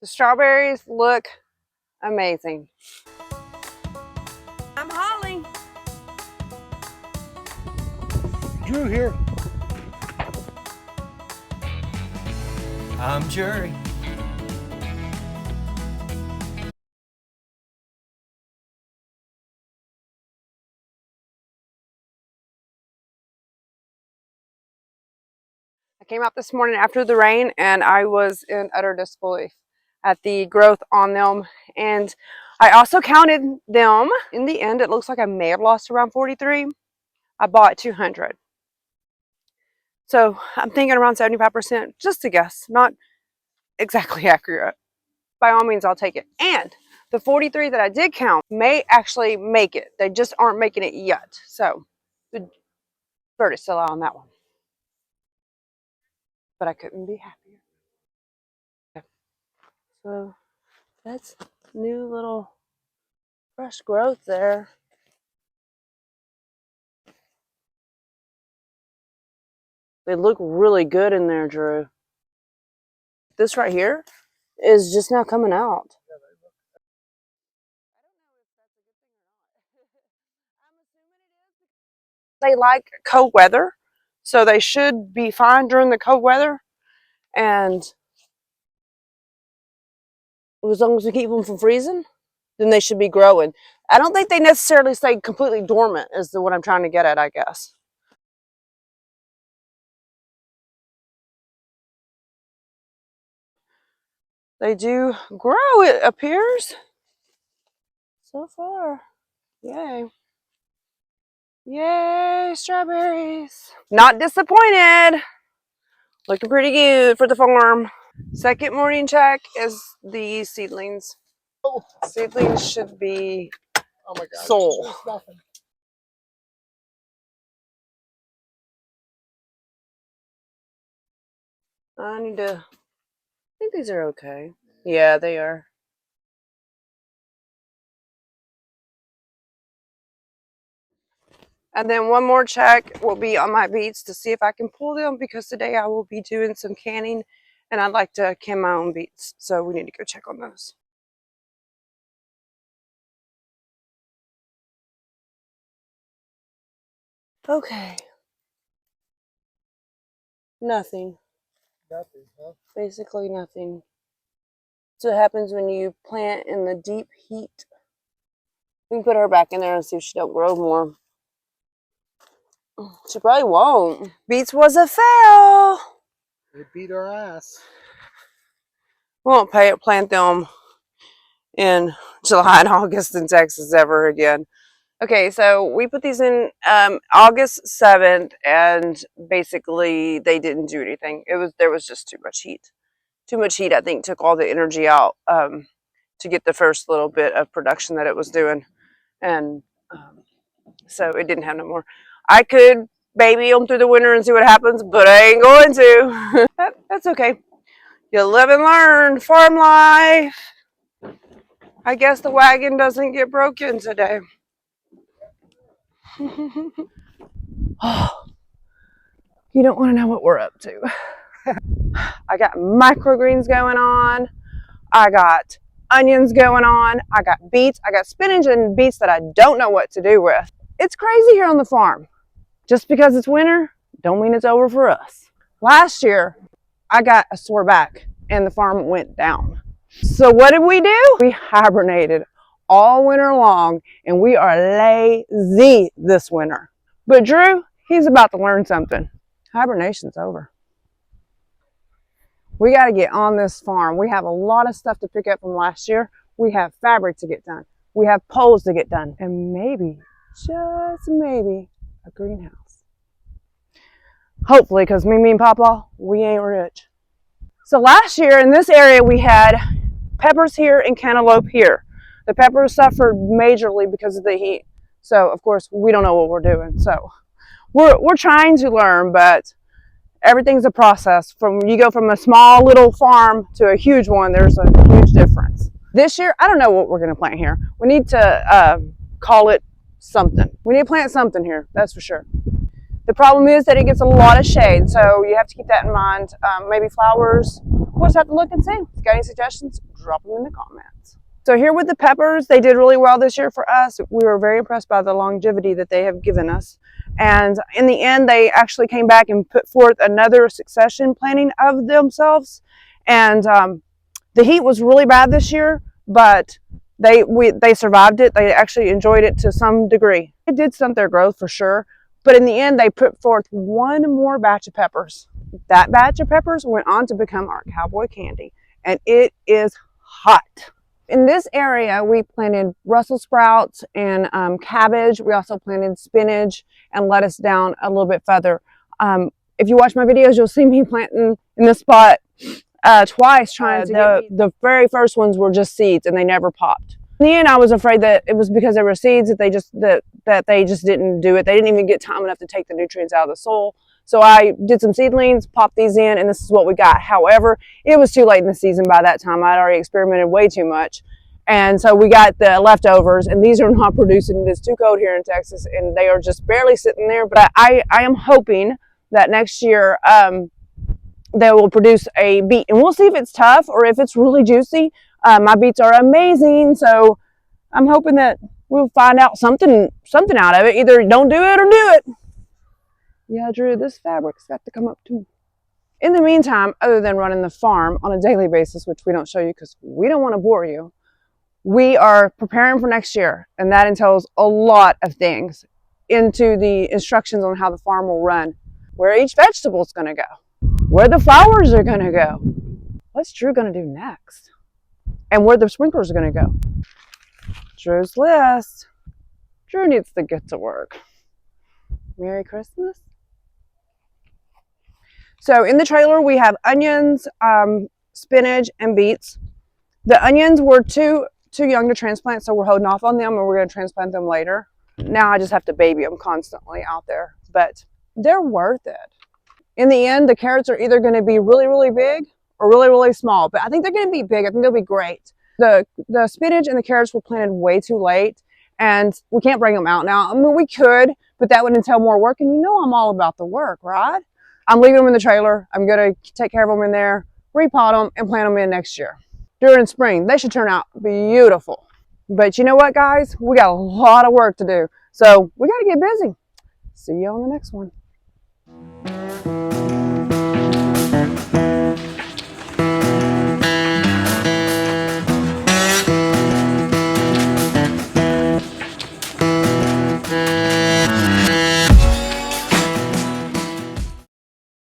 The strawberries look amazing. I'm Holly. Drew here. I'm Jerry. I came out this morning after the rain and I was in utter disbelief at the growth on them. And I also counted them. In the end, it looks like I may have lost around 43. I bought 200. So I'm thinking around 75%, just a guess, not exactly accurate. By all means, I'll take it. And the 43 that I did count may actually make it. They just aren't making it yet. So the bird is still out on that one. But I couldn't be happier. Okay. So that's new little fresh growth there. They look really good in there, Drew. This right here is just now coming out. They like cold weather, so they should be fine during the cold weather. And as long as we keep them from freezing, then they should be growing. I don't think they necessarily stay completely dormant is what I'm trying to get at, I guess. They do grow, it appears. So far. Yay. Yay, strawberries. Not disappointed. Looking pretty good for the farm. Second morning check is the seedlings. Oh. Seedlings should be Oh my God. soul. I need to, I think these are okay. Yeah, they are. And then one more check will be on my beets to see if I can pull them, because today I will be doing some canning and I'd like to can my own beets. So we need to go check on those. Okay. Nothing. Nothing, huh? Basically nothing. So it happens when you plant in the deep heat. We can put her back in there and see if she don't grow more. She probably won't. Beets was a fail. They beat our ass. We won't plant them in July and August in Texas ever again. Okay, so we put these in August 7th, and basically they didn't do anything. There was just too much heat. Too much heat, I think, took all the energy out to get the first little bit of production that it was doing. And so it didn't have no more. I could baby them through the winter and see what happens, but I ain't going to. That's okay. You live and learn. Farm life. I guess the wagon doesn't get broken today. Oh, you don't want to know what we're up to. I got microgreens going on. I got onions going on. I got beets. I got spinach and beets that I don't know what to do with. It's crazy here on the farm. Just because it's winter, don't mean it's over for us. Last year, I got a sore back and the farm went down. So what did we do? We hibernated all winter long, and we are lazy this winter. But Drew, he's about to learn something. Hibernation's over. We got to get on this farm. We have a lot of stuff to pick up from last year. We have fabric to get done. We have poles to get done. And maybe, just maybe, a greenhouse. Hopefully, because me and Papa, we ain't rich. So last year in this area, we had peppers here and cantaloupe here. The peppers suffered majorly because of the heat. So, of course, we don't know what we're doing. So we're trying to learn, but everything's a process. You go from a small little farm to a huge one, there's a huge difference. This year, I don't know what we're going to plant here. We need to call it something. We need to plant something here, that's for sure. The problem is that it gets a lot of shade, so you have to keep that in mind. Maybe flowers we'll just have to look and see. If you got any suggestions, drop them in the comments. So here with the peppers, they did really well this year for us. We were very impressed by the longevity that they have given us. And in the end, they actually came back and put forth another succession planting of themselves. And the heat was really bad this year, but they survived it. They actually enjoyed it to some degree. It did stunt their growth for sure, but in the end, they put forth one more batch of peppers. That batch of peppers went on to become our cowboy candy, and it is hot. In this area, we planted Brussels sprouts and cabbage. We also planted spinach and lettuce down a little bit further. If you watch my videos, you'll see me planting in this spot twice, trying to the very first ones were just seeds and they never popped. In the end, I was afraid that it was because they were seeds that they just didn't do it. They didn't even get time enough to take the nutrients out of the soil. So I did some seedlings, popped these in, and this is what we got. However, it was too late in the season by that time. I'd already experimented way too much. And so we got the leftovers, and these are not producing. It's too cold here in Texas, and they are just barely sitting there. But I am hoping that next year they will produce a beet. And we'll see if it's tough or if it's really juicy. My beets are amazing, so I'm hoping that we'll find out something out of it. Either don't do it or do it. Yeah, Drew, this fabric's got to come up too. In the meantime, other than running the farm on a daily basis, which we don't show you because we don't want to bore you, we are preparing for next year, and that entails a lot of things into the instructions on how the farm will run, where each vegetable is going to go, where the flowers are going to go, what's Drew going to do next, and where the sprinklers are going to go. Drew's list. Drew needs to get to work. Merry Christmas. So in the trailer, we have onions, spinach, and beets. The onions were too young to transplant, so we're holding off on them, and we're going to transplant them later. Now I just have to baby them constantly out there, but they're worth it. In the end, the carrots are either going to be really, really big or really, really small, but I think they're going to be big. I think they'll be great. The spinach and the carrots were planted way too late, and we can't bring them out now. I mean, we could, but that would entail more work, and you know I'm all about the work, right? I'm leaving them in the trailer. I'm going to take care of them in there, repot them, and plant them in next year. During spring, they should turn out beautiful. But you know what, guys? We got a lot of work to do, so we got to get busy. See you on the next one.